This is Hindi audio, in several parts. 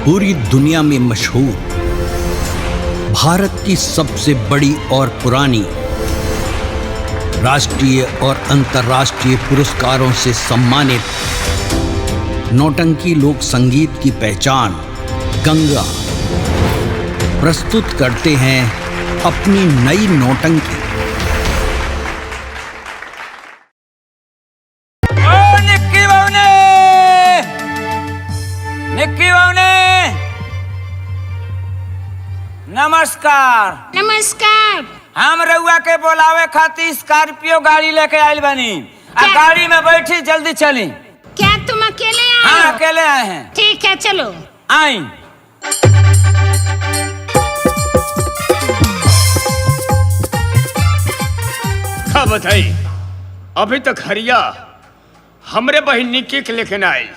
पूरी दुनिया में मशहूर, भारत की सबसे बड़ी और पुरानी, राष्ट्रीय और अंतर्राष्ट्रीय पुरस्कारों से सम्मानित नौटंकी लोक संगीत की पहचान गंगा प्रस्तुत करते हैं अपनी नई नौटंकी। नमस्कार। नमस्कार। हम रउआ के बोलावे खातिर स्कॉर्पियो गाड़ी लेके आइल बनी। गाड़ी में बैठी, जल्दी चली। क्या तुम अकेले आए? हाँ, अकेले आए हैं। ठीक है, चलो। आई। क्या बताई, अभी तक हरिया हमरे बहन निक्की के लेके ना आई।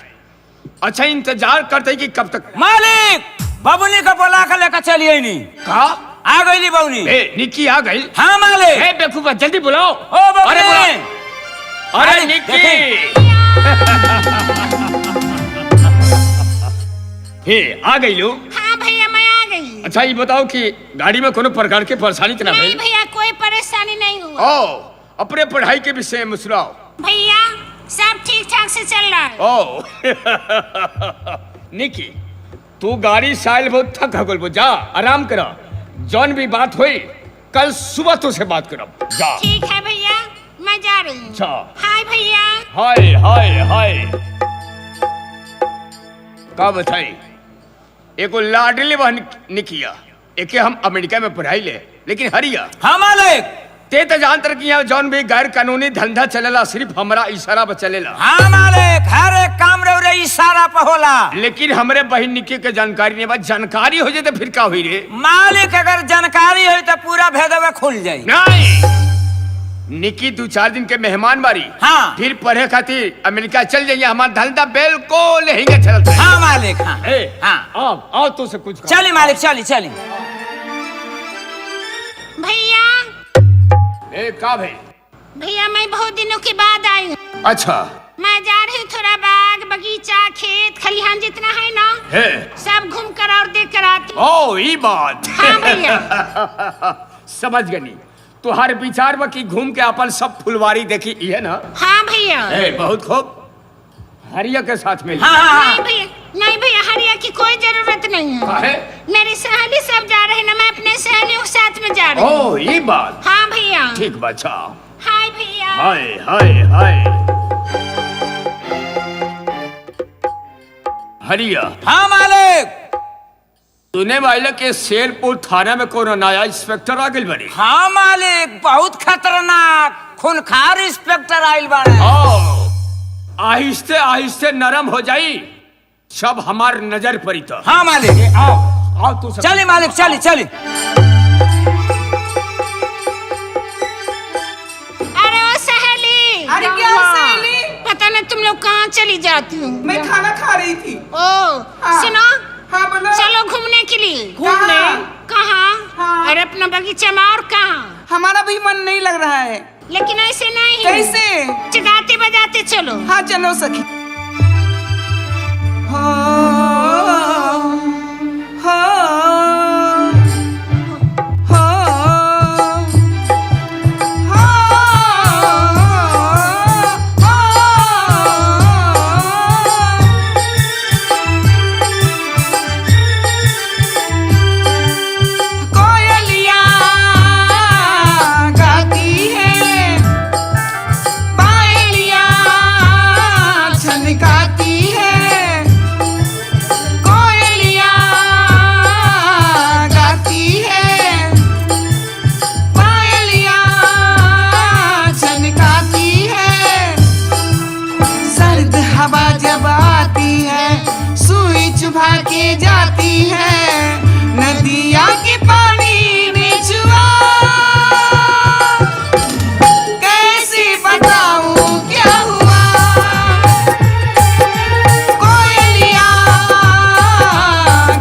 अच्छा, इंतजार करते कि कब तक। मालिक, बबुनी को बोला कर लेकर चलिए। नहीं कहा आ गई बबुनी? निक्की आ गई? हाँ मालिक। बेवकूफ, जल्दी बुलाओ। ओ बबुनी। अरे निक्की। हे, आ गई लो? हाँ भैया, मैं आ गई। अच्छा, ये बताओ कि गाड़ी में कोनो प्रकार की परेशानी तो ना नहीं भाई? भैया, कोई परेशानी नहीं हुआ। ओ, अपने पढ़ाई के विषय में सुनाओ। भैया, सब ठीक ठाक से चल रहा है। ओ निक्की, तू गाड़ी साइल बहुत थक गल, जा आराम करा। जौन भी बात हुई कल सुबह तुझसे बात करब। जा। ठीक है भैया, मैं जा रही हूँ। अच्छा। हाय भैया। हाय हाय हाय। का बताई, एगो लाडली बहन निकिया, एके हम अमेरिका में पढ़ाई ले, लेकिन हरिया। हाँ मालिक। ते तो जानतर कि यहाँ जौन भी गैर कानूनी धंधा चलेला सिर्फ हमारा इशारा पर चलेला। हाँ मालिक, हर एक काम रे इशारा पर होला। लेकिन हमरे बहन निक्की के जानकारी नहीं बा। जानकारी हो जाए तो फिर का हुई रे? मालिक, अगर जानकारी हो तो पूरा भेदवा खुल जाये। नहीं, निक्की 2-4 दिन के मेहमान बारी। हाँ। फिर पढ़े खातिर अमेरिका चल जाइए। हमारा धंधा बिल्कुल हिंगे चलता है। हाँ मालिक। हाँ हाँ। आओ तो से कुछ चली मालिक, चली चली। भैया। का भाई? भैया, मैं बहुत दिनों के बाद आई हूँ। अच्छा। मैं जा रही हूँ, थोड़ा बाग बगीचा खेत खलिहान जितना है ना, सब घूम कर और देख कर आती हूँ। ओ, ये बात। हाँ भैया। समझ गई। तुहार विचार में कि घूम के अपन सब फुलवारी देखी है ना? हाँ भैया। बहुत खूब। हरिया के साथ में? हाँ। नहीं भैया, हरिया की कोई जरूरत नहीं है। मेरी सहेली सब जा रहे हैं ना, मैं अपने सहेलियों के साथ में जा रही हूँ। ओ, ये बात। हाँ भैया। ठीक बच्चा। हाय भैया। हाय हाय हाय। हरिया। हाँ मालिक। तूने वाले के शेरपुर थाना में कोनो नया इंस्पेक्टर आ गइल बनी? हाँ मालिक, बहुत खतरनाक खूनखार इंस्पेक्टर आइल बाड़े। आहिस्ते आहिस्ते नरम हो जाई, सब हमार नजर पड़ी तो। हाँ मालिक। आओ तू। चली मालिक, चली चली। अरे ओ सहेली। अरे क्या सहेली? पता नहीं तुम लोग कहाँ चली जाती हो। मैं खाना खा रही थी। सुनो। हाँ बोलो। चलो घूमने के लिए। घूमने? कहाँ? हाँ। अरे अपना बगीचा में। और कहाँ? हमारा भी मन नहीं लग रहा है। लेकिन ऐसे नहीं। कैसे? जगाते बजाते चलो। हाँ चलो सखी। कोयलिया गाती है, पायलिया छनकाती है। कोयलिया गाती है, पायलिया छनकाती है। सर्द हवा जब आती है, सुई चुभा के जाती है। नदिया के पानी में जुआ, कैसे बताऊं क्या हुआ। कोयलिया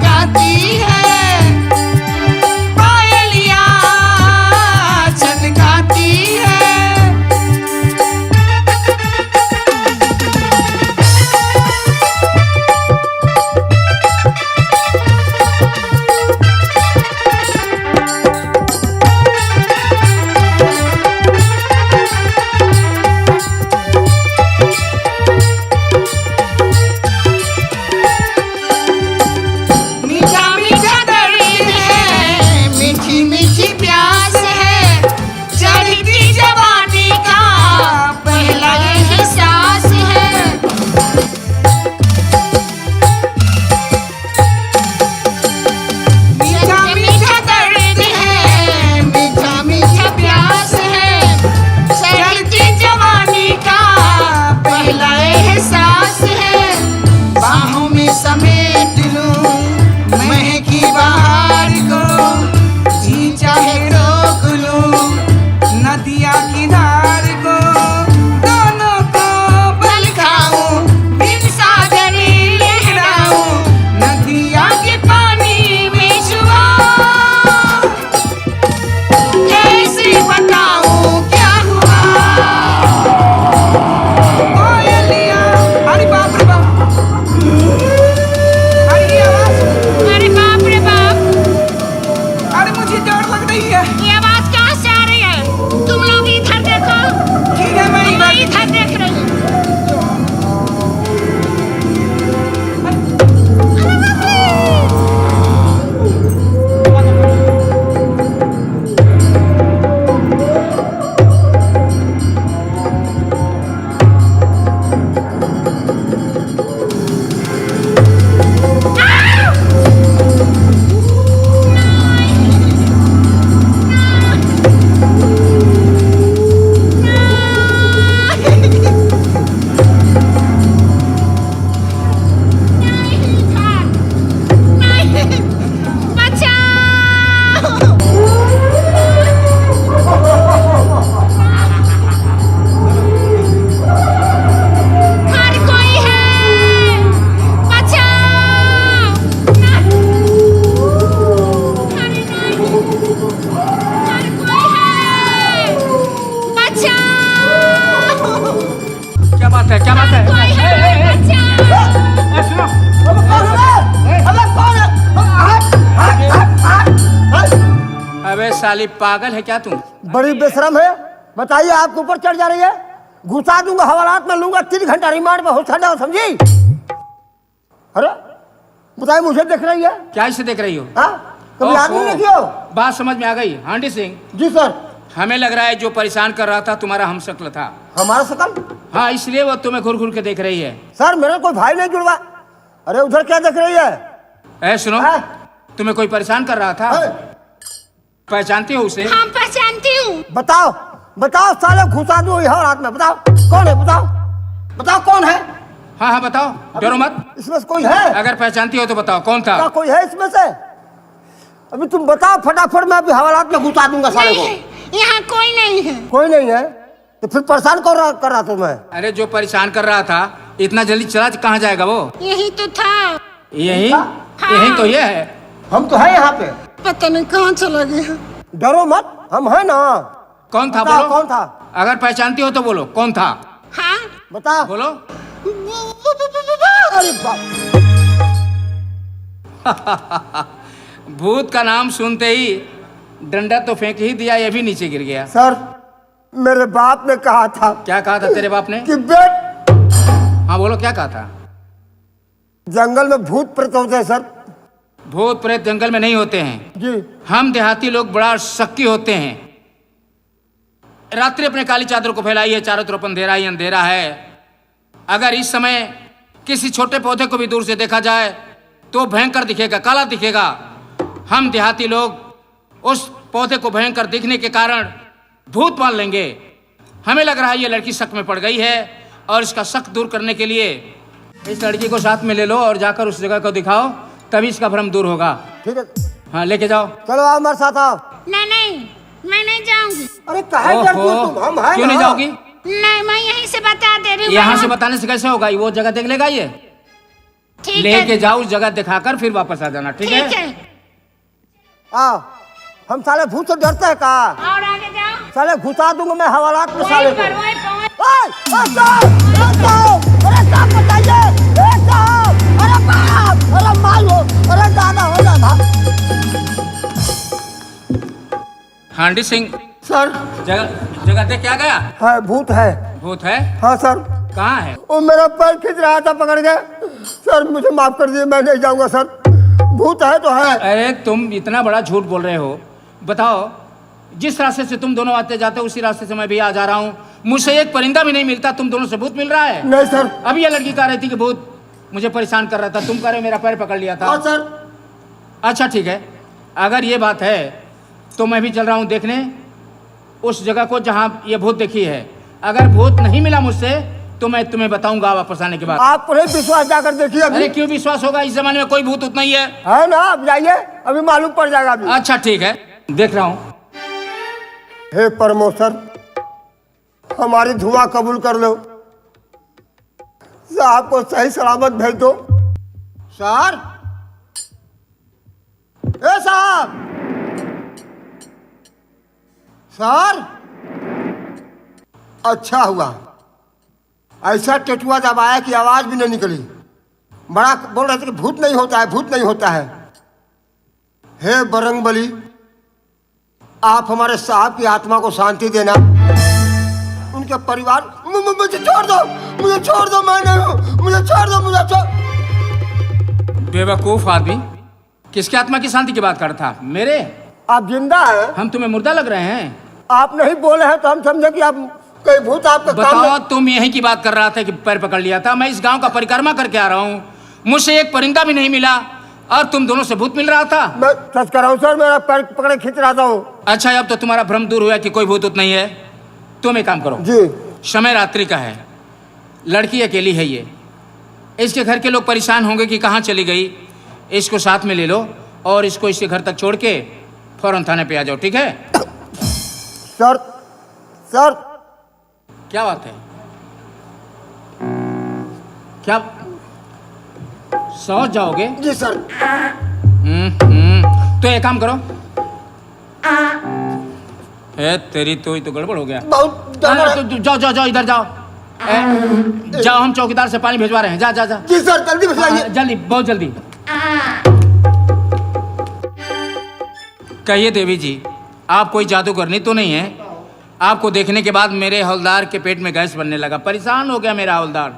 गाती है, पायलिया छनकाती है। साली पागल है क्या तुम? बड़ी बेशरम है। बताइए, आपके ऊपर चढ़ जा रही है। घुसा दूंगा, हवालात में लूंगा, 3 घंटा रिमांड में हो छड़ा, समझी? अरे बताइए, मुझे देख रही है? क्या इसे देख रही हो? हाँ, कभी ओहो, आदमी नहीं हो? बात समझ में आ गई। हांडी सिंह, जी सर। हमें लग रहा है जो परेशान कर रहा था तुम्हारा हमशक्ल था। हमारा शकल? हाँ, इसलिए वो तुम्हें घूर घूर के देख रही है। सर मेरा कोई भाई नहीं जुड़वा। अरे उधर क्या देख रही है? सुनो, हाँ? तुम्हें कोई परेशान कर रहा था? हाँ? पहचानती हो उसे? हाँ पहचानती हूँ। बताओ बताओ, साले घुसा दूं यहाँ रात में। बताओ कौन है, बताओ बताओ कौन है? हाँ हाँ बताओ, डरो मत। इसमें से कोई है? अगर पहचानती हो तो बताओ कौन था? क्या कोई है इसमें से? अभी तुम बताओ फटाफट, मैं अभी हवालात में घुसा दूंगा साले को। नहीं, यहाँ कोई नहीं है। कोई नहीं है तो फिर परेशान कर रहा तुम्हें? अरे जो परेशान कर रहा था इतना जल्दी चला कहाँ जाएगा वो? यही तो था। यही? हाँ। यही तो ये है। हम तो है यहाँ पे। पता नहीं कहाँ चला गया। डरो मत, हम है ना। कौन था बताओ, बोलो? कौन था? अगर पहचानती हो तो बोलो कौन था? हाँ बताओ। बोलो। अरे बाप, भूत का नाम सुनते ही डंडा तो फेंक ही दिया, ये भी नीचे गिर गया। सर मेरे बाप ने कहा था। क्या कहा था तेरे बाप ने? कि बेट, हाँ बोलो, क्या कहा था? जंगल में भूत प्रेत होते हैं सर। भूत प्रेत जंगल में नहीं होते हैं जी। हम देहाती लोग बड़ा शक्की होते हैं। रात्रि अपने काली चादर को फैलाई है, चारों तरफ अंधेरा ही अंधेरा है। अगर इस समय किसी छोटे पौधे को भी दूर से देखा जाए तो भयंकर दिखेगा, काला दिखेगा। हम देहाती लोग उस पौधे को भयंकर दिखने के कारण भूत मान लेंगे। हमें लग रहा है ये लड़की शक में पड़ गई है और इसका शक दूर करने के लिए इस लड़की को साथ में ले लो और जाकर उस जगह को दिखाओ, तभी इसका भ्रम दूर होगा। ठीक है, हाँ लेके जाओ। चलो आओ हमारे साथ आओ। नहीं, मैं नहीं जाऊंगी। अरे काहे डरती हो तुम? हम हैं क्यों नहीं ना। जाओगी? नहीं, मैं यहीं से बता दे रही हूँ। यहाँ से बताने से कैसे होगा? वो जगह देख लेगा ये। ठीक लेके है, जाओ उस जगह दिखाकर फिर वापस आ जाना, ठीक ठीक है? है। आओ, हम साले भूत से डरते हैं का? और आगे जाओ। साले घुसा दूंगा मैं हवालात में साले वहीं को। पर, वहीं पर। ओए, अरे साहब बताइए, अरे बाप, अरे मारो, अरे दादा हो दादा। हांडी सिंह, सर जगह जगह देख क्या गया? है, भूत है। भूत है? हाँ सर। कहाँ है? वो मेरा पैर खींच रहा था, पकड़ के। सर मुझे माफ कर दीजिए, मैं नहीं जाऊंगा सर। भूत है तो है। अरे तुम इतना बड़ा झूठ बोल रहे हो। बताओ, जिस रास्ते से तुम दोनों आते जाते उसी रास्ते से मैं भी आ जा रहा हूँ। मुझसे एक परिंदा भी नहीं मिलता, तुम दोनों से भूत मिल रहा है। नहीं सर। अभी ये लड़की कह रही थी कि भूत मुझे परेशान कर रहा था, तुम कह रहे हो मेरा पैर पकड़ लिया था। हाँ सर। अच्छा ठीक है, अगर ये बात है तो मैं भी चल रहा हूँ देखने उस जगह को जहाँ ये भूत देखी है। अगर भूत नहीं मिला मुझसे तो मैं तुम्हें बताऊंगा वापस आने के बाद। आपको नहीं विश्वास, जाकर देखिए अभी। अरे क्यों विश्वास होगा? इस जमाने में कोई भूत उतना ही है ना, आप जाइए, अभी मालूम पड़ जाएगा अभी। अच्छा ठीक है, देख रहा हूँ। हे परमेश्वर, हमारी धुआं कबूल कर लो। साहब को सही सलामत भेज दो। सर, ए साहब, सर। अच्छा हुआ, ऐसा टेटुआ दबाया कि आवाज भी नहीं निकली। बड़ा बोल रहे थे कि भूत नहीं होता है, भूत नहीं होता है। हे बरंगबली, आप हमारे साहब की आत्मा को शांति देना। उनके परिवार, मुझे छोड़ दो, मुझे छोड़ दो, मैं नहीं हूँ, मुझे छोड़ दो, मुझे छोड़। बेवकूफ आदमी, किसकी आत्मा की शांति की बात कर रहा था? मेरे? आप जिंदा हैं? हम तुम्हें मुर्दा लग रहे हैं? आप नहीं बोले हैं तो हम समझे कि आप कहीं भूत आपका काम बताओ, तुम यही की बात कर रहा था कि पैर पकड़ लिया था। मैं इस गांव का परिक्रमा करके आ रहा हूँ, मुझसे एक परिंदा भी नहीं मिला और तुम दोनों से भूत मिल रहा था। मैं सच कर रहा हूँ सर, मेरा पैर पकड़े खींच रहा था वो। अच्छा, अब तो तुम्हारा भ्रम दूर हुआ कि कोई भूत उत नहीं है। तुम एक काम करो जी। समय रात्रि का है, लड़की अकेली है ये, इसके घर के लोग परेशान होंगे कि कहाँ चली गई। इसको साथ में ले लो और इसको इसके घर तक छोड़ के फौरन थाने पे आ जाओ, ठीक है? Sir, sir. क्या बात है? क्या समझ जाओगे? जी सर। तो एक काम करो। तेरी तो गड़बड़ हो गया। बहुत डर है। तो जाओ जाओ जाओ, इधर जाओ। जाओ, हम चौकीदार से पानी भिजवा रहे हैं। जा जा जा। जी सर, जल्दी भिजवाइए। जल्दी, बहुत जल्दी। कहिए देवी जी, आप कोई जादूगरनी तो नहीं है? आपको देखने के बाद मेरे हवलदार के पेट में गैस बनने लगा, परेशान हो गया मेरा हवलदार।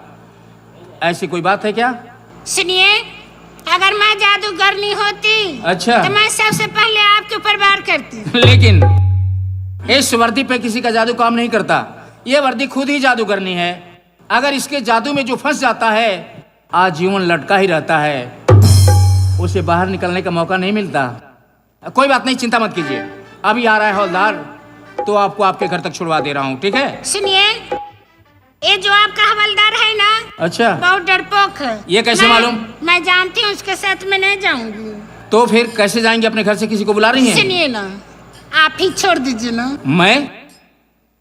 ऐसी कोई बात है क्या? सुनिए, अगर मैं जादूगरनी होती अच्छा तो मैं सबसे पहले आपके ऊपर वार करती। लेकिन इस वर्दी पे किसी का जादू काम नहीं करता। ये वर्दी खुद ही जादूगरनी है। अगर इसके जादू में जो फंस जाता है आजीवन लटका ही रहता है, उसे बाहर निकलने का मौका नहीं मिलता। कोई बात नहीं, चिंता मत कीजिए, अभी आ रहा है हवलदार तो आपको आपके घर तक छुड़वा दे रहा हूँ, ठीक है? सुनिए, ये जो आपका हवलदार है ना, अच्छा, बहुत डरपोक है। ये कैसे मालूम? मैं जानती हूँ, उसके साथ मैं नहीं जाऊंगी। तो फिर कैसे जाएंगे? अपने घर से किसी को बुला रही हैं? सुनिए ना, आप ही छोड़ दीजिए ना।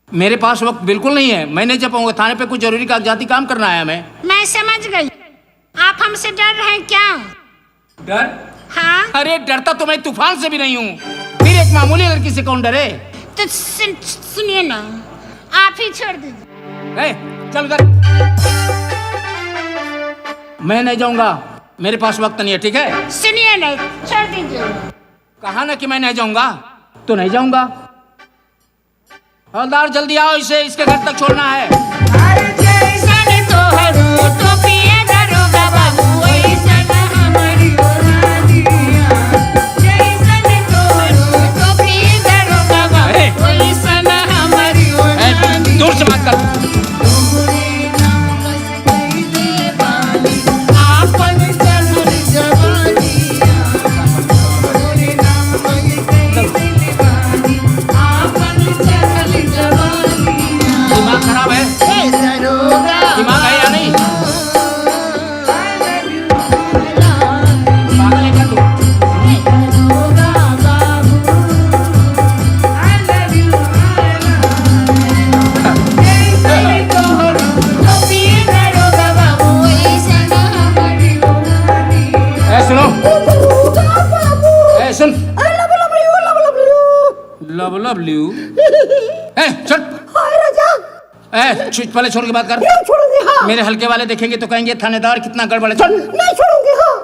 मेरे पास वक्त बिल्कुल नहीं है, मैं नहीं जा पाऊंगा। थाने पे कुछ जरूरी कागजाती काम करना आया मैं समझ गई। आप हमसे डर रहे हैं क्या? डर? हाँ। अरे डरता तो मैं तूफान से भी नहीं हूँ, फिर एक मामूली लड़की से कौन डरे? तो सुनिए ना, आप ही छोड़ दीजिए। चल उधर। मैं नहीं जाऊंगा, मेरे पास वक्त नहीं है, ठीक है? सुनिए ना, छोड़ दीजिए। कहा ना कि मैं नहीं जाऊंगा, तो नहीं जाऊंगा। हवलदार जल्दी आओ, इसे इसके घर तक छोड़ना है। दूर से बात कर। दिमाग खराब है? दिमाग है या नहीं? पागल है क्या तू? सुनो, सुन, लव यू। पहले छोड़ के बात कर। हाँ। मेरे हल्के वाले देखेंगे तो कहेंगे थानेदार कितना गड़बड़ है। नहीं छोड़ूंगी। हाँ।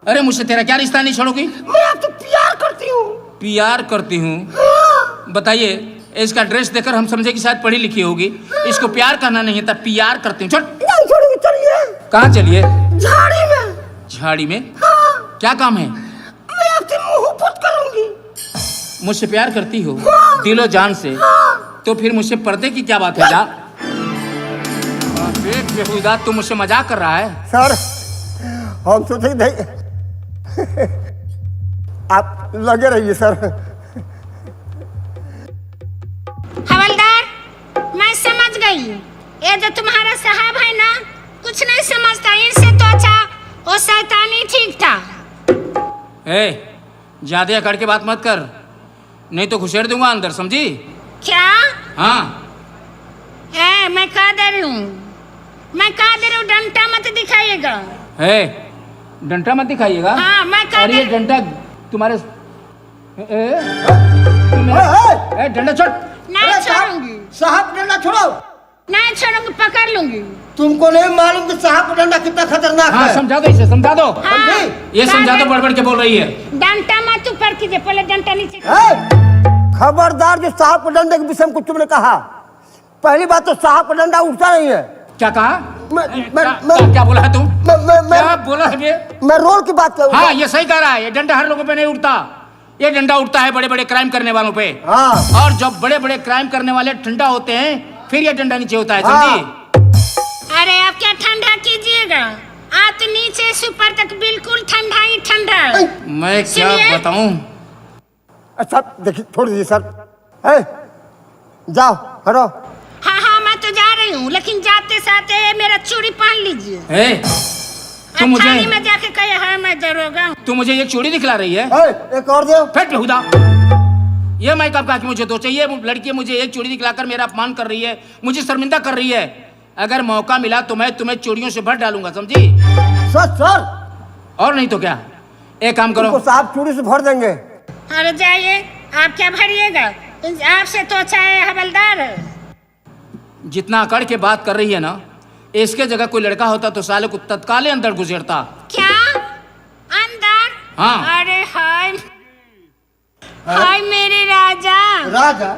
अरे मुझसे तेरा क्या रिश्ता? नहीं छोड़ोगी? मैं आपसे प्यार करती हूँ। प्यार करती हूँ? हाँ। बताइए, इसका ड्रेस देखकर हम समझे कि शायद पढ़ी लिखी होगी। हाँ। इसको प्यार करना नहीं था, प्यार करती हूँ। छोड़। नहीं छोड़ूंगी, चलिए। कहाँ चलिए? झाड़ी में। झाड़ी में? हाँ। क्या काम है? मैं आपसे मोहब्बत करूंगी। मुझसे प्यार करती हो? हाँ। दिलो जान से? हाँ। तो फिर मुझसे पर्दे की क्या बात है? जा बेहुदा, तू मुझसे मजाक कर रहा है? सर, हम सोचे नहीं, आप लगे रहिए सर। हवलदार, मैं समझ गई। ये जो तुम्हारा साहब है ना, कुछ नहीं समझता। इससे तो अच्छा वो शैतानी ठीक था। ज्यादा अकड़ के बात मत कर, नहीं तो घुसेड़ दूंगा अंदर, समझी? क्या? हाँ। मैं कह दे रही हूँ, डंटा मत दिखाइएगा। डंटा मत दिखाइएगा? हाँ, मैं कह अरे ये डंटा तुम्हारे डंडा छोड़। नहीं छोड़ूंगी साहब डंडा छोड़ो। नहीं छोड़ूंगी, पकड़ लूंगी। तुमको नहीं मालूम कि साहब का डंडा कितना खतरनाक हाँ, है? समझा दो इसे, समझा दो। हाँ, ये समझा दो, बड़बड़ के बोल रही है। डंटा मत ऊपर कीजिए, पहले डंटा नीचे। खबरदार, जो साहब का डंडे के विषय में कुछ तुमने कहा, पहली बात तो साहब का डंडा उठता नहीं है। क्या कहा? मैं क्या बोला है तुम? क्या बोला है? मैं रोल की बात कर रहा हूँ। हाँ, ये सही कह रहा है। ये डंडा हर लोगों पे नहीं उठता, ये डंडा उठता है बड़े बड़े क्राइम करने वालों पे। हाँ। और जब बड़े बड़े क्राइम करने वाले ठंडा होते हैं, फिर ये डंडा नीचे होता है, समझी? अरे आप क्या ठंडा कीजिएगा, आप तो नीचे से ऊपर तक बिल्कुल ठंडा ही ठंडा। मैं क्या बताऊं? अच्छा देखिए, छोड़ दीजिए सर। जाओ, हटो। हाँ, मैं तो जा रही हूँ, लेकिन जाते साथे मेरा चूड़ी पहन लीजिए। तुम मुझे में जाके कहे है मैं दरोगा हूँ। तू मुझे एक चूड़ी दिखला रही है? एक और दो। फेंक बेहुदा। ये मैं कब कहा कि मुझे दो चाहिए? लड़की मुझे एक चूड़ी दिखलाकर मेरा अपमान कर रही है, मुझे शर्मिंदा कर रही है। अगर मौका मिला तो मैं तुम्हें चूड़ियों से भर डालूंगा, समझी? सर। और नहीं तो क्या? एक काम करो, साहब चूड़ी से भर देंगे। अरे जाइए, आप क्या भरिएगा, आपसे तो अच्छा है हवलदार। जितना अकड़ के बात कर रही है ना, इसके जगह कोई लड़का होता तो साले को तत्काल अंदर गुजरता। क्या? अंदर? हाँ। अरे हाय मेरे राजा। राजा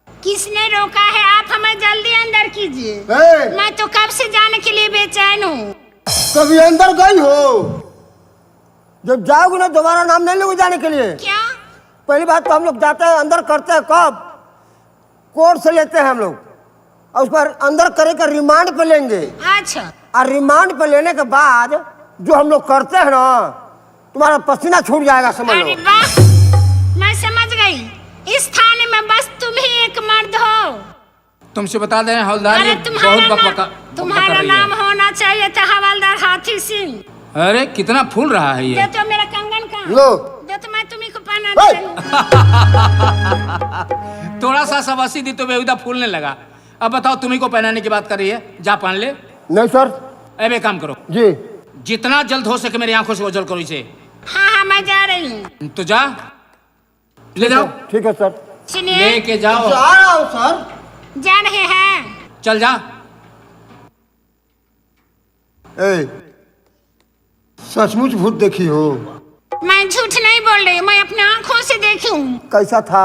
किसने रोका है? आप हमें जल्दी अंदर कीजिए। ए, मैं तो कब से जाने के लिए बेचैन हूँ। कभी अंदर गई हो? जब जाओगे ना दोबारा नाम नहीं लोगे जाने के लिए। क्या? पहली बात तो हम लोग जाते हैं अंदर करते हैं कब? कोर्ट से लेते हैं हम लोग और उस पर अंदर करे का रिमांड पे लेंगे। अच्छा। और रिमांड पे लेने के बाद जो हम लोग करते हैं ना तुम्हारा पसीना छूट जाएगा समझ अरे लो। वाह, मैं समझ गई। इस थाने में बस तुम ही एक मर्द हो। तुमसे बता दें हवलदार, अरे ये बहुत बकबका तुम्हारा कर रही है। नाम होना चाहिए था हवलदार हाथी सिंह। अरे कितना फूल रहा है दे ये। तो मेरा कंगन का। लो दे तो मैं तुम्ही को पहना हे! दूँ। थोड़ा सा सवासी दी तो बेहुदा फूलने लगा। अब बताओ तुम्ही को पहनाने की बात कर रही है, जा पहन ले। नहीं सर अब एक काम करो, जी। जितना जल्द हो सके मेरी आंखों से ओझल करो इसे। हाँ हाँ मैं जा रही हूँ। तो जा, ले जाओ, ठीक है सर। सुनिए, लेके जाओ। जा रहा हूँ सर। जा रहे हैं। चल जा। ए, सचमुच भूत देखी हो? मैं झूठ नहीं बोल रही, मैं अपनी आंखों से देखी हूँ। कैसा था?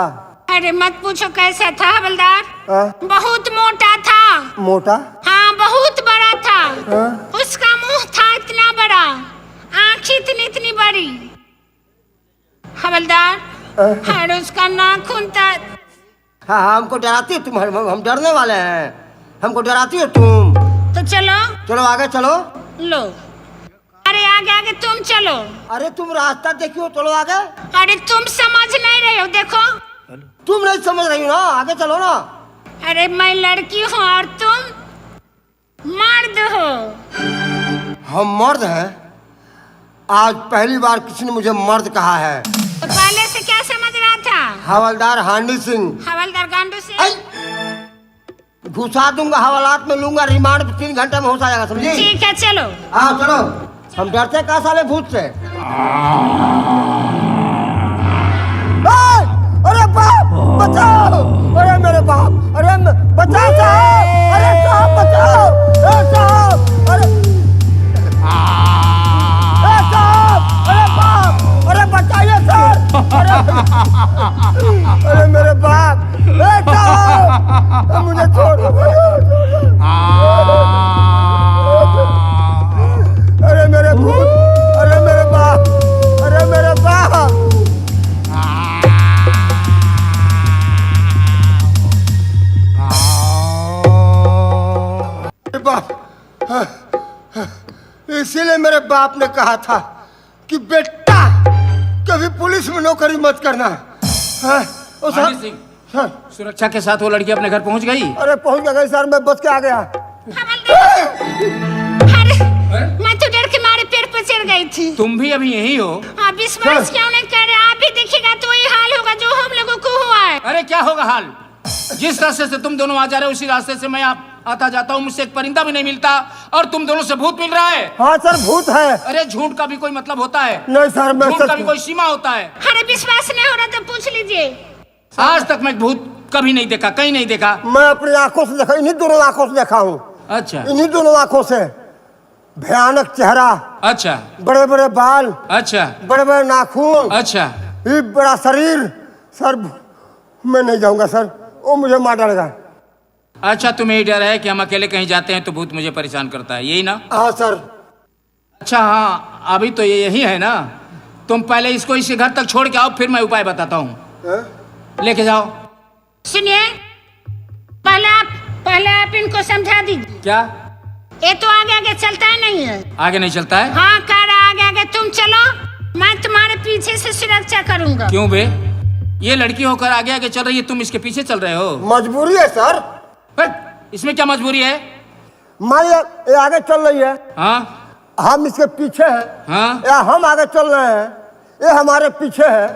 अरे मत पूछो कैसा था हवलदार। हाँ? बहुत मोटा था। मोटा? हाँ बहुत बड़ा था। हाँ? उसका मुंह था इतना बड़ा, आँखें इतनी इतनी बड़ी हवलदार। और उसका नाखून था। हाँ हाँ हमको डराती है तुम? हम डरने वाले हैं? हमको डराती है तुम? तो चलो चलो आगे चलो। लो। अरे आगे आगे तुम चलो। अरे तुम रास्ता देखियो, चलो आगे। अरे तुम समझ नहीं रहे हो, देखो। तुम नहीं समझ रही हो ना, आगे चलो ना। अरे मैं लड़की हूँ और तुम मर्द हो। हम मर्द हैं? आज पहली बार किसी ने मुझे मर्द कहा है। तो पहले से क्या समझ रहा था? हवलदार हांडी सिंह। हवलदार गांडू ऐ! सिंह। घुसा दूंगा, हवालात में लूंगा, रिमांड 3 घंटे में हो जाएगा, समझी? ठीक है चलो। हाँ चलो। हम डरते कहाँ साले भूत से? अरे बाप बचाओ! अरे मेरे बाप! अरे बचाओ साहब! अरे साहब बचाओ! साहब! अरे साहब! अरे बाप! अरे बचाइए सर! अरे मेरे बाप! साहब! मुझे छोड़ दो! अरे मेरे भूत! अरे मेरे बाप! अरे मेरे बाप! इसीलिए मेरे बाप ने कहा था कि बेटा कभी पुलिस में नौकरी मत करना। हांडी सिंह, सर, सुरक्षा के साथ वो लड़की अपने घर पहुंच गई। अरे पहुंच गई सर, मैं बच के आ गया। अरे मैं तो डर के मारे पेड़ पर चढ़ गई थी। तुम भी अभी यही हो? आप विश्वास क्यों नहीं कर रहे? आप भी देखिएगा तो वही हाल होगा जो हम लोगों को हुआ है। अरे क्या होगा हाल? जिस रास्ते से तुम दोनों आ जा रहे हो उसी रास्ते से मैं आता जाता हूँ, मुझसे एक परिंदा भी नहीं मिलता और तुम दोनों से भूत मिल रहा है। हाँ सर भूत है। अरे झूठ का भी कोई मतलब होता है? नहीं सर, मैं झूठ का भी कोई सीमा होता है? अरे विश्वास नहीं हो रहा तो पूछ लीजिए। आज तक मैं भूत कभी नहीं देखा, कहीं नहीं देखा। मैं अपनी आंखों से देखा, इन्हीं दोनों आंखों से देखा हूँ। अच्छा इन्हीं दोनों आंखों से। भयानक चेहरा, अच्छा बड़े बड़े बाल, अच्छा बड़े बड़े नाखून, अच्छा। ये बड़ा शरीर। सर मैं नहीं जाऊंगा सर, वो मुझे मार डालेगा। अच्छा तुम्हें डर है कि हम अकेले कहीं जाते हैं तो भूत मुझे परेशान करता है, यही ना? हाँ सर। अच्छा हाँ, अभी तो ये यही है ना। तुम पहले इसको इसे घर तक छोड़ के आओ, फिर मैं उपाय बताता हूँ। लेके जाओ। सुनिए, पहले आप इनको समझा दीजिए। क्या? ये तो आगे आगे चलता ही नहीं है। आगे नहीं चलता है? हाँ कह रहा आगे आगे तुम चलो, मैं तुम्हारे पीछे से सुरक्षा करूंगा। क्यों बे? ये लड़की होकर आगे आगे चल रही है, तुम इसके पीछे चल रहे हो? मजबूरी है सर। इसमें क्या मजबूरी है? मान ये आगे चल रही है, हाँ हम इसके पीछे हैं, हाँ या हम आगे चल रहे हैं, ये हमारे पीछे है।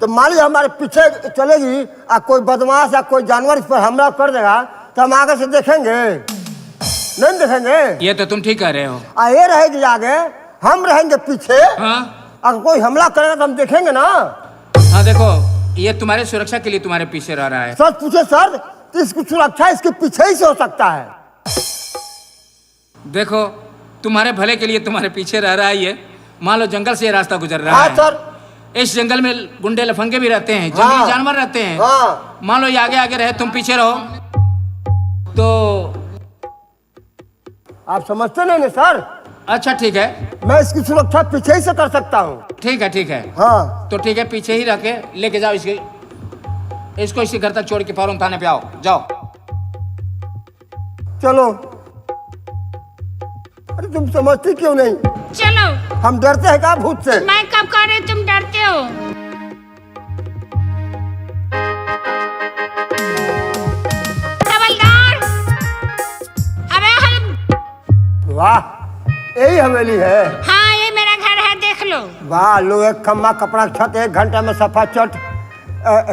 तो मान लीजिए हमारे पीछे चलेगी और कोई बदमाश या कोई जानवर इस पर हमला कर देगा तो हम आगे से देखेंगे? नहीं देखेंगे। ये तो तुम ठीक कह रहे हो। ये रहेगी आगे, हम रहेंगे पीछे। हाँ अगर कोई हमला करेगा तो हम देखेंगे ना। हाँ देखो, ये तुम्हारे सुरक्षा के लिए तुम्हारे पीछे रह रहा है। सर पूछे सर, तो इसकी सुरक्षा इसके पीछे ही से हो सकता है। देखो तुम्हारे भले के लिए तुम्हारे पीछे रह रहा है ये। मान लो जंगल से ये रास्ता गुजर रहा हाँ है। सर। इस जंगल में गुंडे लफंगे भी रहते हैं, हाँ। जंगली जानवर रहते हैं। हाँ। मान लो ये आगे आगे रहे, तुम पीछे रहो, तो आप समझते नहीं ना सर, अच्छा ठीक है, मैं इसकी सुरक्षा पीछे ही से कर सकता हूँ। ठीक है, ठीक है, हाँ तो ठीक है, पीछे ही रख के लेके जाओ इसको इसी घर तक छोड़ के फौरन थाने पे आओ, जाओ। चलो। अरे तुम समझती क्यों नहीं? चलो। हम डरते हैं क्या भूत से? मैं कब कह रही तुम डरते हो? हवलदार, अबे वाह, यही हवेली है? हाँ, ये मेरा घर है, देख लो। वाह, लो एक खम्मा कपड़ा छत, 1 घंटे में सफा चट।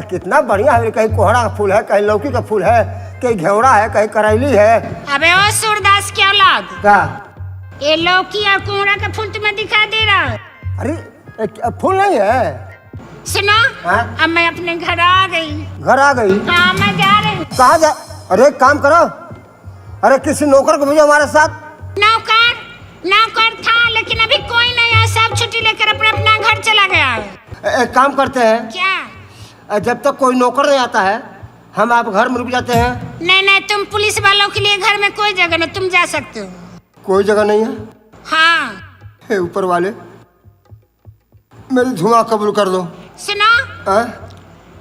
कितना बढ़िया है। कहीं कोहड़ा का फूल है, कहीं लौकी का फूल है, कहीं घेवड़ा है, कहीं करैली है। अबे ओ सूरदास की औलाद, क्या? ये लौकी और कोहड़ा का फूल तुम्हें दिखा दे रहा है? अरे फूल नहीं है। सुनो, हाँ? अब मैं अपने घर आ गई। घर आ गई? हाँ, मैं जा रही हूँ। कहाँ जा? अरे एक काम करो, अरे किसी नौकर को भेजो हमारे साथ। नौकर था, लेकिन अभी कोई नहीं है, सब छुट्टी लेकर अपना घर चला गया है। एक काम करते हैं, क्या? जब तक कोई नौकर नहीं आता है, हम आप घर में रुक जाते हैं। नहीं, तुम पुलिस वालों के लिए घर में कोई जगह नहीं, तुम जा सकते हो। कोई जगह नहीं है? हाँ। हे ऊपर वाले, मेरी धुआं कबूल कर दो। सुनो,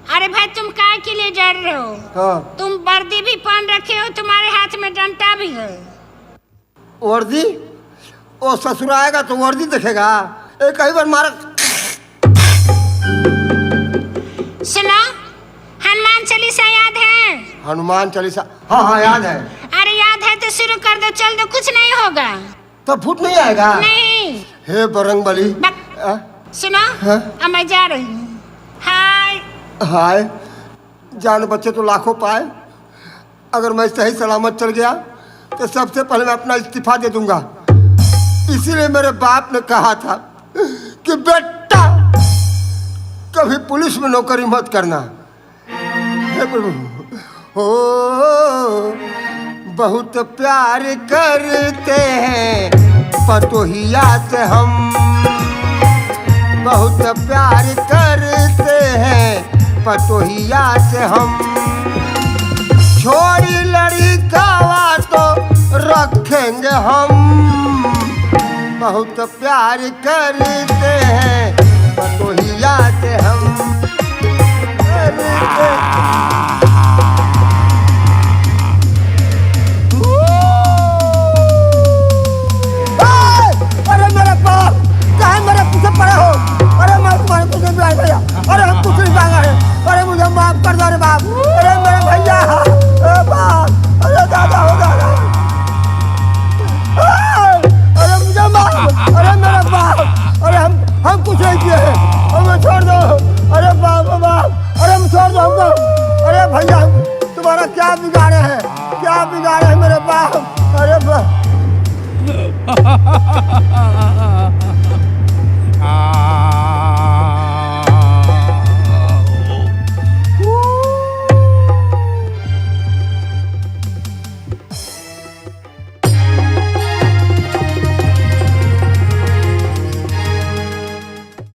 अरे भाई, तुम काय के लिए डर रहे हो? हाँ। तुम वर्दी भी पहन रखे हो, तुम्हारे हाथ में डंडा भी है। वर्दी? ओ ससुर आएगा तो वर्दी देखेगा। कई बार मारा। सुनो, हनुमान चालीसा याद है? हनुमान चालीसा? हाँ हाँ याद है। अरे याद है तो शुरू कर दो, चल दो, कुछ नहीं होगा। तो भूत नहीं आएगा? नहीं। हे बरंगबली। सुनो, अब मैं जा रही हूँ। हाय। हाय। जान बच्चे तो लाखों पाए, अगर मैं सही सलामत चल गया तो सबसे पहले मैं अपना इस्तीफा दे दूंगा। इसीलिए मेरे बाप ने कहा था कि बेटा कभी पुलिस में नौकरी मत करना। हे प्रभु, हो बहुत प्यार करते हैं पतोहिया से हम, बहुत प्यार करते हैं पतोहिया से हम। छोड़ी लड़कावा तो रखेंगे हम, बहुत प्यार करते हैं